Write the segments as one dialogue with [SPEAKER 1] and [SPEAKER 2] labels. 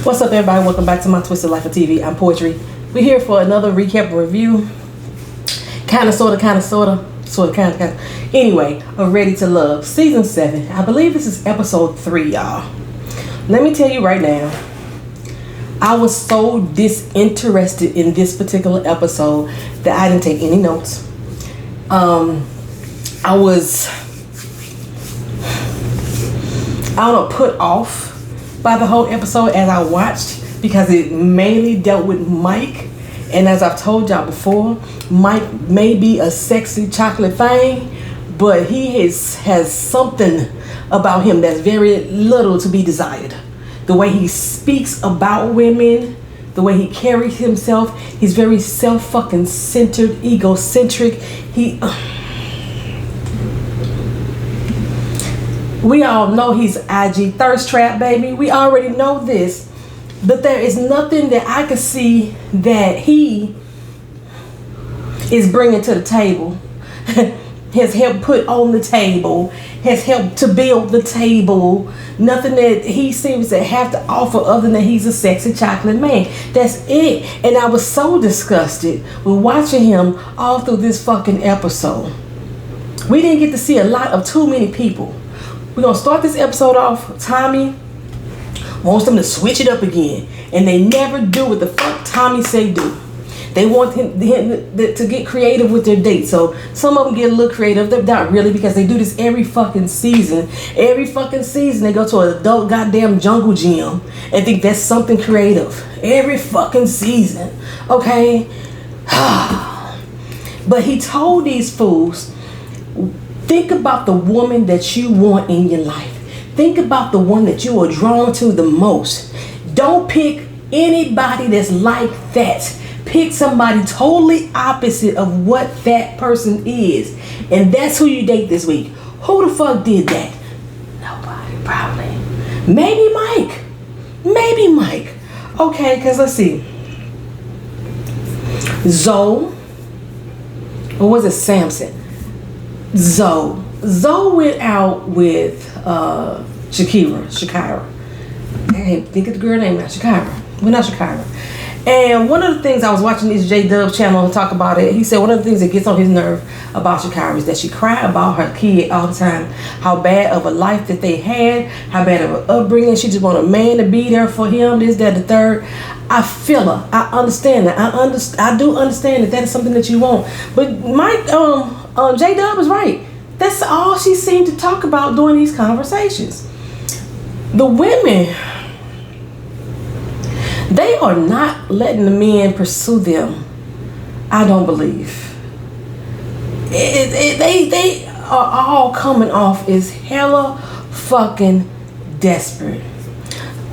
[SPEAKER 1] What's up, everybody? Welcome back to my Twisted Life of TV. I'm Poetry. We're here for another recap and review. Kinda, sorta. Anyway, of Ready to Love, Season 7. I believe this is Episode 3, y'all. Let me tell you right now, I was so disinterested in this particular episode that I didn't take any notes. I was, put off by the whole episode as I watched, because it mainly dealt with Mike. And as I've told y'all before, Mike may be a sexy chocolate thing, but he has something about him that's very little to be desired. The way he speaks about women, the way he carries himself, he's very self-fucking-centered, egocentric. We all know he's IG thirst trap, baby. We already know this. But there is nothing that I can see that he is bringing to the table, has helped put on the table, has helped to build the table. Nothing that he seems to have to offer other than he's a sexy chocolate man. That's it. And I was so disgusted with watching him all through this fucking episode. We didn't get to see a lot of too many people. We're going to start this episode off. Tommy wants them to switch it up again. And they never do what the fuck Tommy say do. They want him to get creative with their dates. So some of them get a little creative. They're not really, because they do this every fucking season. Every fucking season they go to an adult goddamn jungle gym and think that's something creative. Every fucking season. Okay? But he told these fools, think about the woman that you want in your life. Think about the one that you are drawn to the most. Don't pick anybody that's like that. Pick somebody totally opposite of what that person is. And that's who you date this week. Who the fuck did that? Nobody, probably. Maybe Mike. Okay, because let's see. Zoe. Or was it Samson? Zoe went out with Shakira. I can't think of the girl name now. Shakira. Well, not Shakira. And one of the things, I was watching this J-Dub channel and talk about it. He said one of the things that gets on his nerve about Shakira is that she cried about her kid all the time. How bad of a life that they had. How bad of an upbringing. She just want a man to be there for him. This, that, the third. I feel her. I understand that. I do understand that is something that you want. But Mike, J-Dub is right. That's all she seemed to talk about during these conversations. The women, they are not letting the men pursue them. I don't believe. They are all coming off as hella fucking desperate.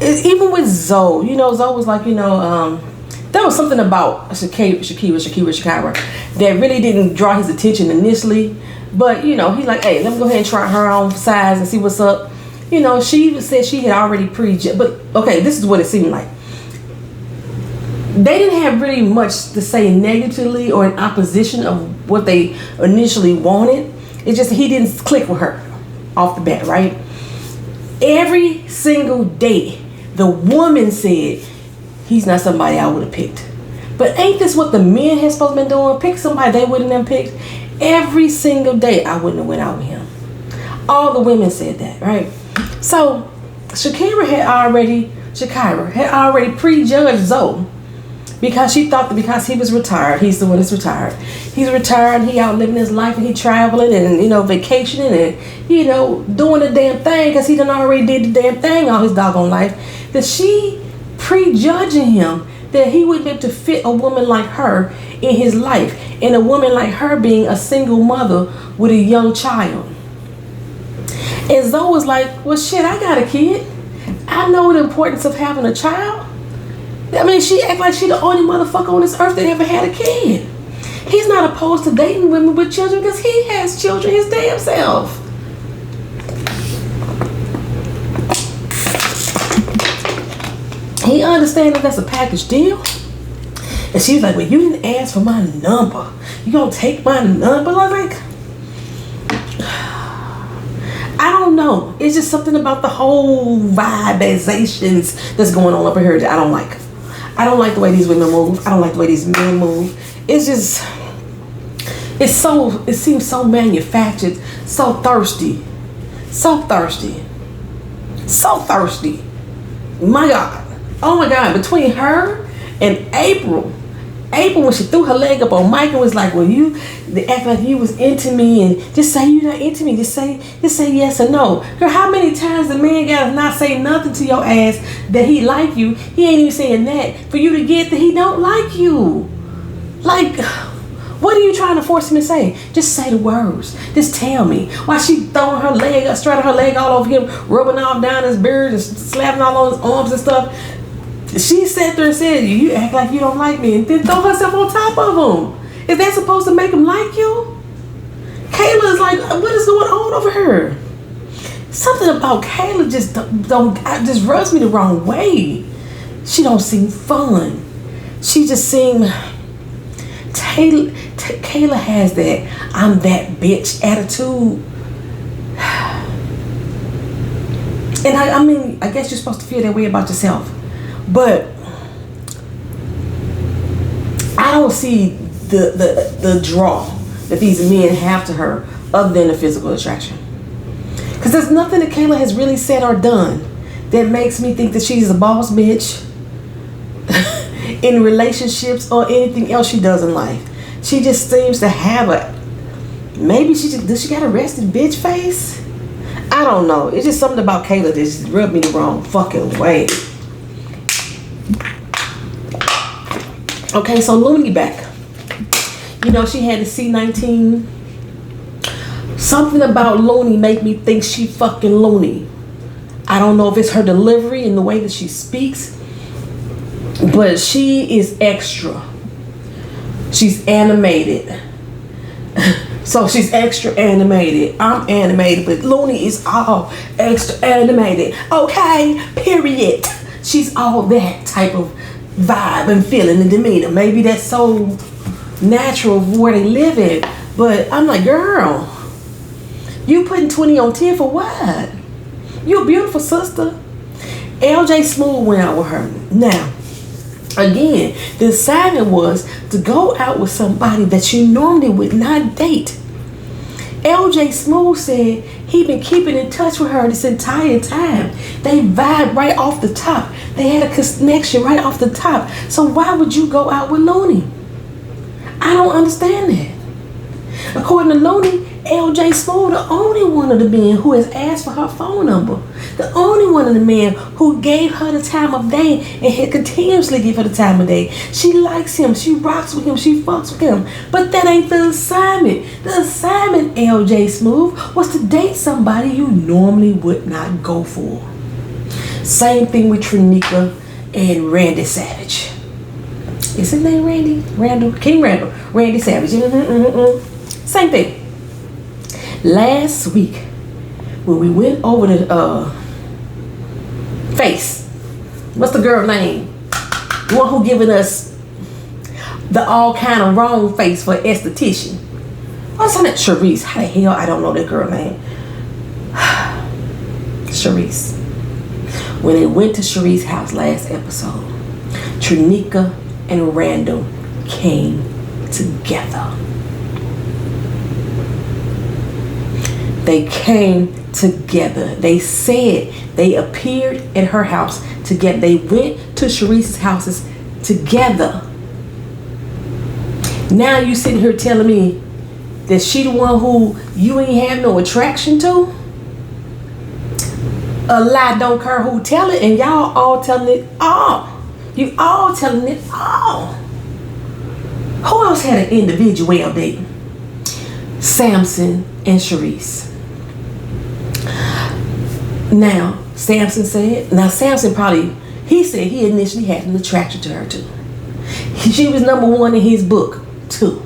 [SPEAKER 1] Even with Zoe, Zoe was like, there was something about Shakira that really didn't draw his attention initially. But, he's like, hey, let me go ahead and try her on size and see what's up. She said she had already prejudged. But, okay, this is what it seemed like. They didn't have really much to say negatively or in opposition of what they initially wanted. It's just he didn't click with her off the bat, right? Every single date, the woman said, he's not somebody I would have picked. But ain't this what the men had supposed to been doing? Pick somebody they wouldn't have picked. Every single day I wouldn't have went out with him. All the women said that, right? So Shakira had already prejudged Zoe, because she thought that because he was retired, he's the one that's retired. He's retired, he out living his life, and he traveling and vacationing and doing the damn thing, because he done already did the damn thing all his doggone life. That she prejudging him that he would be able to fit a woman like her in his life, and a woman like her being a single mother with a young child. And Zoe was like, well, shit, I got a kid. I know the importance of having a child. I mean, she act like she the only motherfucker on this earth that ever had a kid. He's not opposed to dating women with children, because he has children his damn self. He understands that that's a package deal. And she was like, well, you didn't ask for my number. You gonna take my number? I was like, I don't know. It's just something about the whole vibizations that's going on over here that I don't like. I don't like the way these women move. I don't like the way these men move. It seems so manufactured, so thirsty. So thirsty. So thirsty. My God. Oh my God. Between her and April, when she threw her leg up on Mike and was like, well, they act like you was into me, and just say you're not into me. Just say yes or no. Girl, how many times the man gotta not say nothing to your ass that he like you? He ain't even saying that for you to get that he don't like you. Like, what are you trying to force him to say? Just say the words. Just tell me. Why she throwing her leg, straddling her leg all over him, rubbing all down his beard and slapping all on his arms and stuff. She sat there and said, you act like you don't like me, and then throw herself on top of him. Is that supposed to make him like you? Kayla is like, what is going on over here? Something about Kayla just rubs me the wrong way. She don't seem fun. She just seem... Kayla has that I'm that bitch attitude. And I mean, I guess you're supposed to feel that way about yourself. But I don't see the draw that these men have to her other than the physical attraction. Because there's nothing that Kayla has really said or done that makes me think that she's a boss bitch in relationships or anything else she does in life. She just seems to have does she got a rested bitch face? I don't know. It's just something about Kayla that just rubbed me the wrong fucking way. Okay, so Looney back. You know, she had the C-19. Something about Looney make me think she fucking loony. I don't know if it's her delivery and the way that she speaks, but she is extra. She's animated. So she's extra animated. I'm animated, but Looney is all extra animated. Okay, period. She's all that type of vibe and feeling and demeanor. Maybe that's so natural where they live in. But I'm like, girl, you putting 20 on 10 for what? You a beautiful sister. LJ Smooth went out with her. Now, again, the assignment was to go out with somebody that you normally would not date. LJ Smooth said he been keeping in touch with her this entire time. They vibe right off the top. They had a connection right off the top. So why would you go out with Looney? I don't understand that. According to Looney, LJ Smooth, the only one of the men who has asked for her phone number. The only one of the men who gave her the time of day and he continuously give her the time of day. She likes him. She rocks with him. She fucks with him. But that ain't the assignment. The assignment, LJ Smooth, was to date somebody you normally would not go for. Same thing with Trinika and Randy Savage. Is his name Randy? King Randall. Randy Savage. Same thing. Last week, when we went over the face, what's the girl name? The one who giving us the all kind of wrong face for esthetician. What's her name? Sharice. How the hell I don't know that girl name? Sharice. When they went to Sharice's house last episode, Trinika and Randall came together. They came together. They said they appeared at her house together. They went to Sharice's houses together. Now you sitting here telling me that she the one who you ain't have no attraction to? A lie don't care who tell it, and y'all all telling it all. You all telling it all. Who else had an individual date? Samson and Sharice. Now, Samson said he initially had an attraction to her too. She was number one in his book too.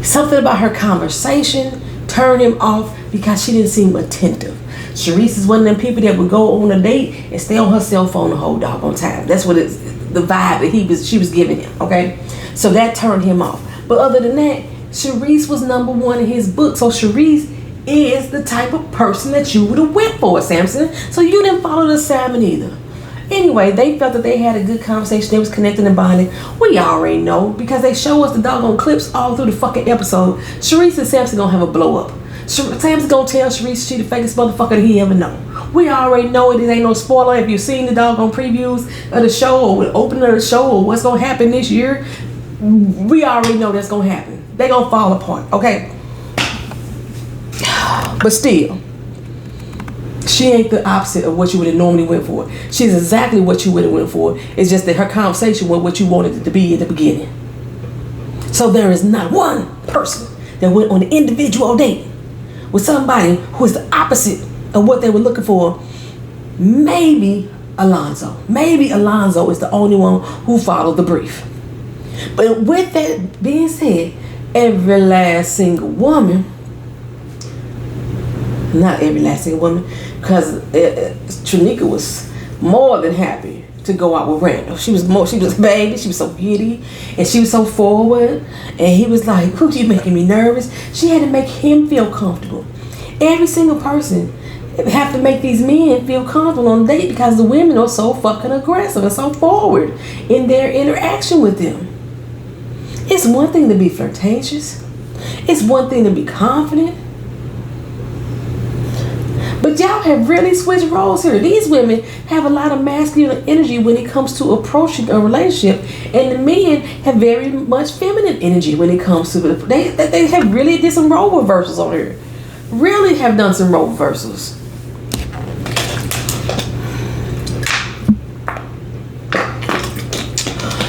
[SPEAKER 1] Something about her conversation turned him off because she didn't seem attentive. Sharice is one of them people that would go on a date and stay on her cell phone the whole doggone time. That's what it's the vibe that she was giving him, okay? So that turned him off. But other than that, Sharice was number one in his book. So Sharice is the type of person that you would have went for, Samson. So you didn't follow the assignment either. Anyway, they felt that they had a good conversation. They was connecting and bonding. We already know because they show us the doggone clips all through the fucking episode. Sharice and Samson gonna have a blow up. Samson gonna tell Sharice she the fakest motherfucker that he ever know. We already know it. It ain't no spoiler. If you've seen the doggone previews of the show or the opening of the show or what's gonna happen this year, we already know that's gonna happen. They gonna fall apart, okay? But still, she ain't the opposite of what you would have normally went for. She's exactly what you would have went for. It's just that her conversation was what you wanted it to be at the beginning. So there is not one person that went on an individual date with somebody who is the opposite of what they were looking for. Maybe Alonzo. Maybe Alonzo is the only one who followed the brief. But with that being said, every last single woman, not every last single woman, because Trinika was more than happy to go out with Randall. She was baby, she was so giddy, and she was so forward, and he was like, "Who you making me nervous?" She had to make him feel comfortable. Every single person have to make these men feel comfortable on a date because the women are so fucking aggressive and so forward in their interaction with them. It's one thing to be flirtatious. It's one thing to be confident. But y'all have really switched roles here. These women have a lot of masculine energy when it comes to approaching a relationship, and the men have very much feminine energy when it comes to it. They have really did some role reversals on here. Really have done some role reversals.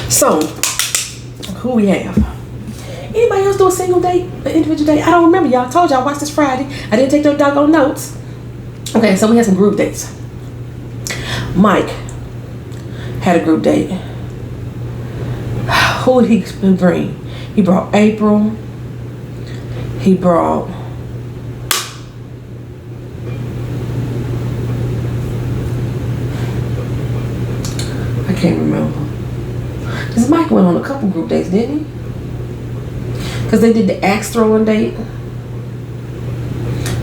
[SPEAKER 1] So, who we have? Anybody else do a single date, an individual date? I don't remember, y'all. I told y'all I watched this Friday. I didn't take no doggone notes. Okay, so we had some group dates. Mike had a group date. Who did he bring? He brought April. He brought I can't remember. Because Mike went on a couple group dates, didn't he? Because they did the axe throwing date.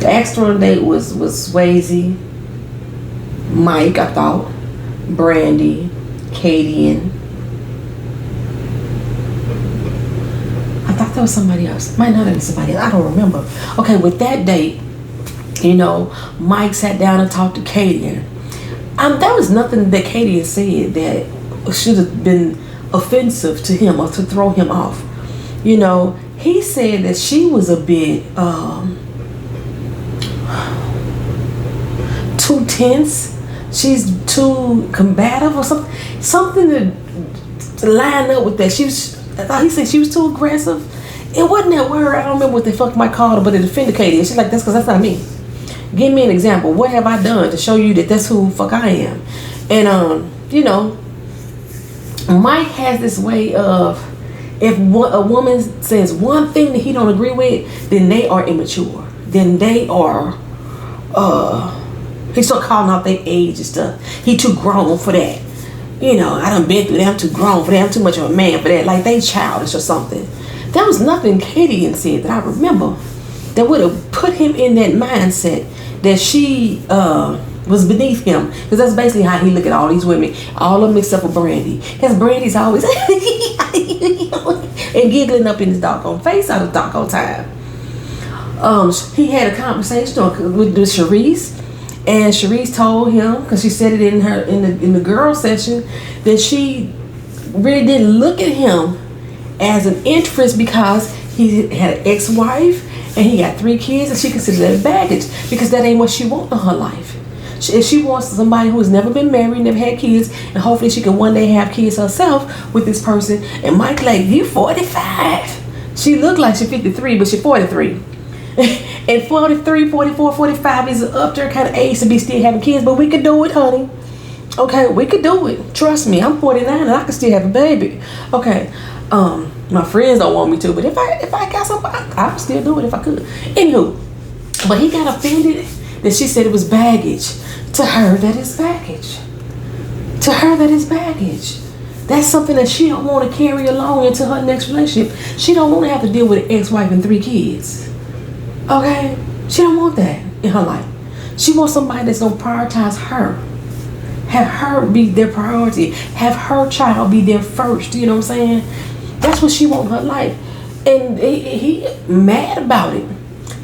[SPEAKER 1] The axe throwing date was Swayze, Mike, I thought, Brandy, Kadian. I thought there was somebody else. Might not have been somebody else. I don't remember. Okay, with that date, you know, Mike sat down and talked to Kadian. There was nothing that Kadian said that should have been offensive to him or to throw him off. You know, he said that she was a bit too tense. She's too combative or something to line up with that. I thought he said she was too aggressive. It wasn't that word. I don't remember what the fuck Mike called her, but it offended Katie. And she's like, that's because that's not me. Give me an example. What have I done to show you that that's who the fuck I am? And you know, Mike has this way of, if a woman says one thing that he don't agree with, then they are immature. Then they are he start calling out their age and stuff. He too grown for that. You know, I done been through that. I'm too grown for that. I'm too much of a man for that. Like they childish or something. There was nothing Katie said that I remember that would have put him in that mindset that she was beneath him. Because that's basically how he look at all these women. All of them except for Brandy. Because Brandy's always and giggling up in his doggone face all the doggone time. He had a conversation with Sharice. And Sharice told him, because she said it in the girl session, that she really didn't look at him as an interest because he had an ex-wife and he got 3 kids, and she considered that baggage because that ain't what she wants in her life. If she wants somebody who has never been married, never had kids, and hopefully she can one day have kids herself with this person. And Mike like, you 45. She looked like she's 53, but she's 43. And 43, 44, 45 is up there kind of age to be still having kids, but we could do it, honey. Okay, we could do it. Trust me, I'm 49 and I can still have a baby. Okay, my friends don't want me to, but if I got something, I would still do it if I could. Anywho, but he got offended that she said it was baggage. To her, that is baggage. To her, that is baggage. That's something that she don't want to carry along into her next relationship. She don't want to have to deal with an ex-wife and 3 kids. Okay? She don't want that in her life. She wants somebody that's gonna prioritize her. Have her be their priority. Have her child be there first. You know what I'm saying? That's what she wants in her life. And he mad about it.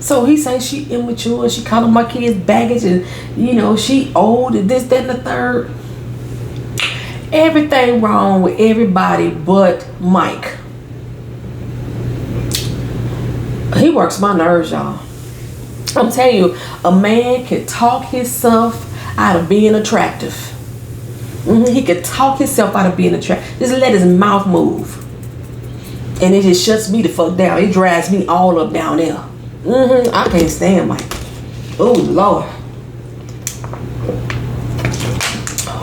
[SPEAKER 1] So he says she immature. She calling my kids baggage, and she old and this, that, and the third. Everything wrong with everybody but Mike. He works my nerves, y'all. I'm telling you, a man can talk himself out of being attractive. He could talk himself out of being attractive. Just let his mouth move. And it just shuts me the fuck down. It drags me all up down there. I can't stand Mike. Oh, Lord.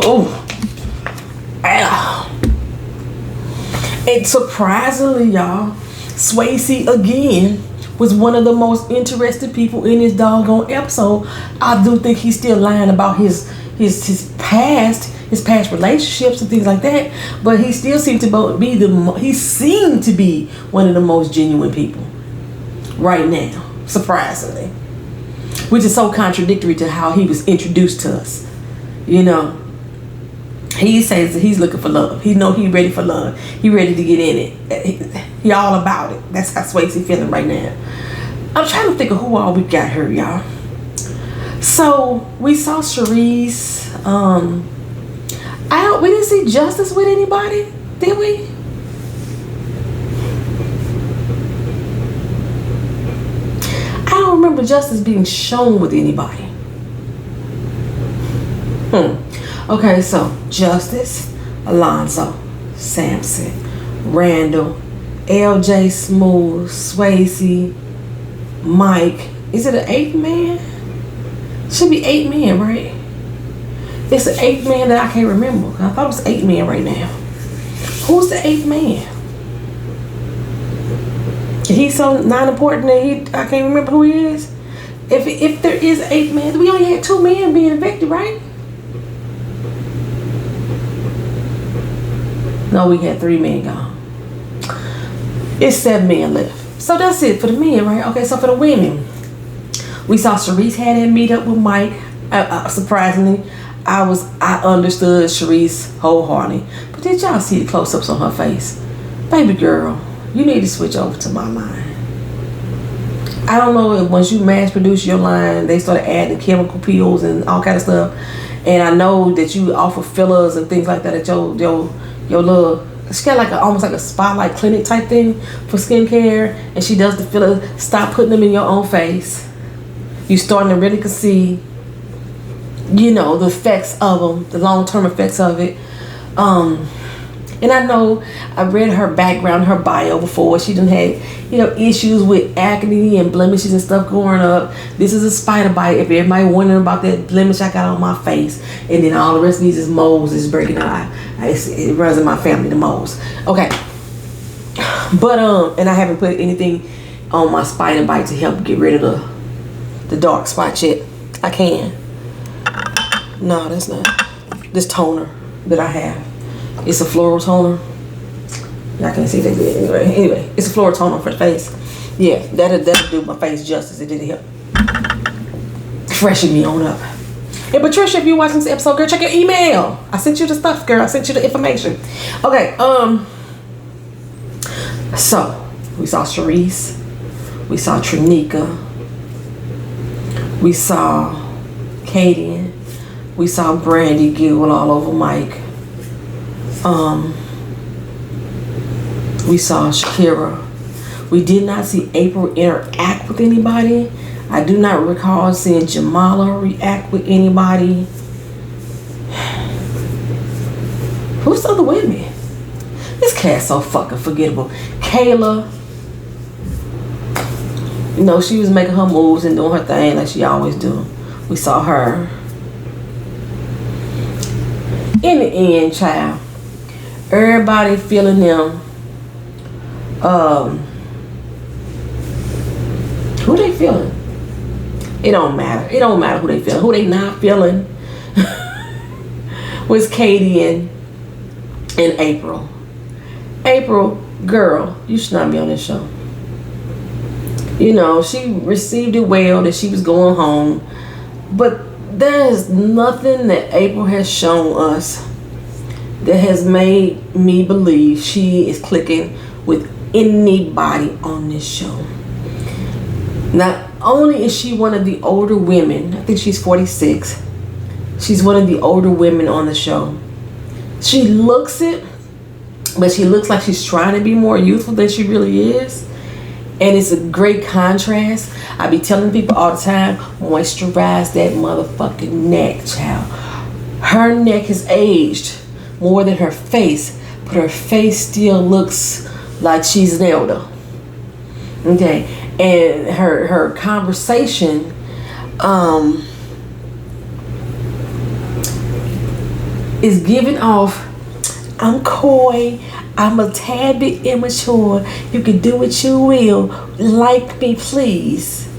[SPEAKER 1] Oh. And surprisingly, y'all, Swayze again was one of the most interested people in this doggone episode. I do think he's still lying about his past relationships and things like that, but he still seemed to be one of the most genuine people right now, surprisingly, which is so contradictory to how he was introduced to us. He says that he's looking for love. He know he ready for love. He ready to get in it. He all about it. That's how Swayze feeling right now. I'm trying to think of who all we got here, y'all. So we saw Charisse. We didn't see Justice with anybody, did we? I don't remember Justice being shown with anybody. Okay, so Justice, Alonzo, Samson, Randall, LJ Smooth, Swayze, Mike. Is it an 8th man? Should be 8 men, right? It's an 8th man that I can't remember. I thought it was 8 men right now. Who's the 8th man? He's so not important that I can't remember who he is. If there is 8 men, we only had 2 men being evicted, right? No, we had 3 men gone. It's 7 men left. So that's it for the men, right? Okay, so for the women, we saw Charisse had him meet up with Mike. Surprisingly, I understood Charisse wholeheartedly. But did y'all see the close-ups on her face? Baby girl, you need to switch over to my line. I don't know if once you mass produce your line, they started adding chemical peels and all kind of stuff. And I know that you offer fillers and things like that at your little, she got like almost like a spotlight clinic type thing for skincare, and she does the fillers. Stop putting them in your own face. You starting to really see, the effects of them, the long-term effects of it. And I know I read her background, her bio before. She done had, issues with acne and blemishes and stuff growing up. This is a spider bite. If everybody wondering about that blemish I got on my face, and then all the rest of these is moles is breaking out. It runs in my family, the moles. Okay. But and I haven't put anything on my spider bite to help get rid of the dark spots yet. I can. No, that's not. This toner that I have. It's a floral toner. Y'all can't see that good anyway. It's a floral toner for the face. Yeah, that'll do my face justice. It did help freshen me on up. And Patricia, if you're watching this episode, girl, check your email. I sent you the stuff, girl. I sent you the information. Okay, so we saw Charisse. We saw Trinika. We saw Katie. We saw Brandy Gill all over Mike. We saw Shakira. We did not see April interact with anybody. I do not recall seeing Jamala react with anybody. Who's the other women? This cast so fucking forgettable. Kayla. She was making her moves and doing her thing like she always do. We saw her. In the end, child, everybody feeling them. Who they feeling? It don't matter. It don't matter who they feeling. Who they not feeling was Katie and April. April, girl, you should not be on this show. You know, she received it well that she was going home. But there is nothing that April has shown us that has made me believe she is clicking with anybody on this show. Not only is she one of the older women, I think she's 46. She's one of the older women on the show. She looks it, but she looks like she's trying to be more youthful than she really is. And it's a great contrast. I be telling people all the time, moisturize that motherfucking neck, child. Her neck has aged more than her face, but her face still looks like she's an elder. Okay, and her conversation, is giving off, I'm coy, I'm a tad bit immature, you can do what you will, like me please.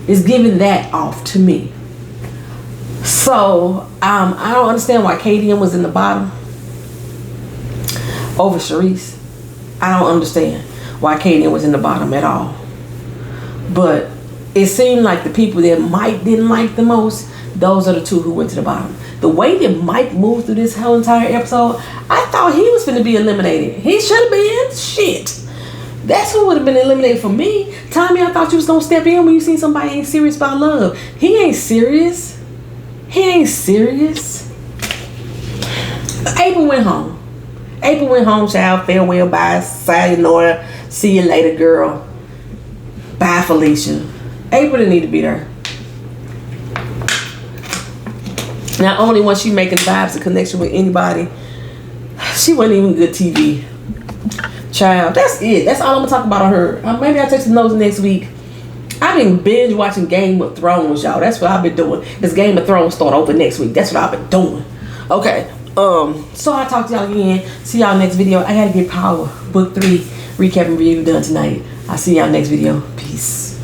[SPEAKER 1] It's giving that off to me. So I don't understand why KDM was in the bottom over Sharice. I don't understand why KDM was in the bottom at all. But it seemed like the people that Mike didn't like the most, those are the two who went to the bottom. The way that Mike moved through this whole entire episode, I thought he was finna be eliminated. He should have been. Shit. That's who would have been eliminated for me. Tommy, I thought you was gonna step in when you seen somebody ain't serious about love. He ain't serious. He ain't serious. April went home. April went home, child. Farewell, bye. Sayonara. See you later, girl. Bye, Felicia. April didn't need to be there. Not only was she making vibes and connection with anybody, she wasn't even good TV. Child, that's it. That's all I'm gonna talk about on her. Maybe I'll take some notes next week. I've been binge watching Game of Thrones, y'all. That's what I've been doing. This Game of Thrones start over next week. That's what I've been doing. Okay. So I'll talk to y'all again. See y'all next video. I gotta get Power Book 3 recap and review done tonight. I'll see y'all next video. Peace.